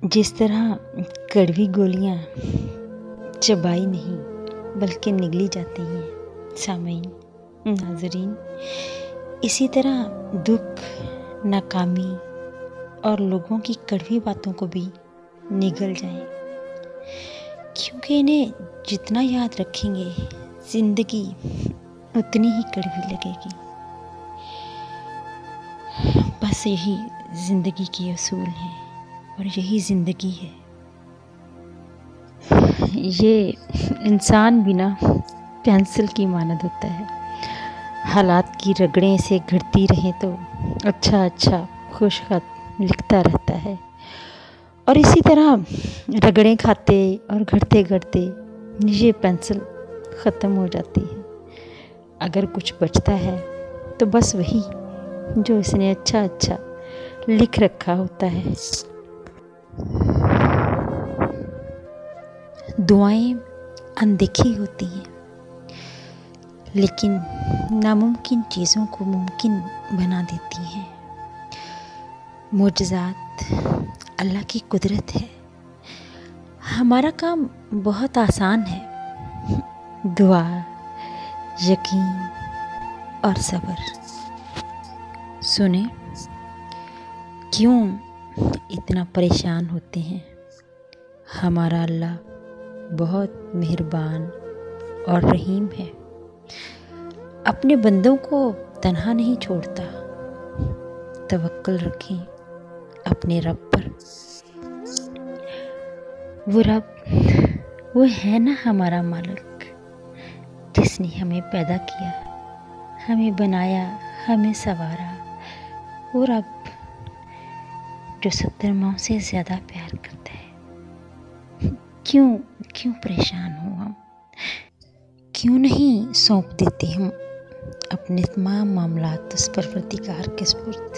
जिस तरह कड़वी गोलियां चबाई नहीं बल्कि निगली जाती हैं सामीन नाज़रीन, इसी तरह दुख, नाकामी और लोगों की कड़वी बातों को भी निगल जाएं, क्योंकि इन्हें जितना याद रखेंगे ज़िंदगी उतनी ही कड़वी लगेगी। बस यही ज़िंदगी के असूल हैं और यही ज़िंदगी है। ये इंसान बिना पेंसिल की मानद होता है। हालात की रगड़ें से घिरती रहें तो अच्छा अच्छा खुशखत लिखता रहता है, और इसी तरह रगड़ें खाते और घिरते घिरते ये पेंसिल ख़त्म हो जाती है। अगर कुछ बचता है तो बस वही जो इसने अच्छा अच्छा लिख रखा होता है। दुआएं अनदेखी होती हैं, लेकिन नामुमकिन चीज़ों को मुमकिन बना देती हैं। मुअज्जिज़ात अल्लाह की कुदरत है। हमारा काम बहुत आसान है, दुआ, यकीन और सब्र। सुने, क्यों इतना परेशान होते हैं? हमारा अल्लाह बहुत मेहरबान और रहीम है। अपने बंदों को तन्हा नहीं छोड़ता। तवक्कुल रखें अपने रब पर। वो रब, वो है ना हमारा मालिक, जिसने हमें पैदा किया, हमें बनाया, हमें संवारा। वो रब जो 70 माह से ज़्यादा प्यार करता है। क्यों परेशान हो हम? क्यों नहीं सौंप देते हम अपने तमाम मामलात उस परवरदिगार के सुपुर्द?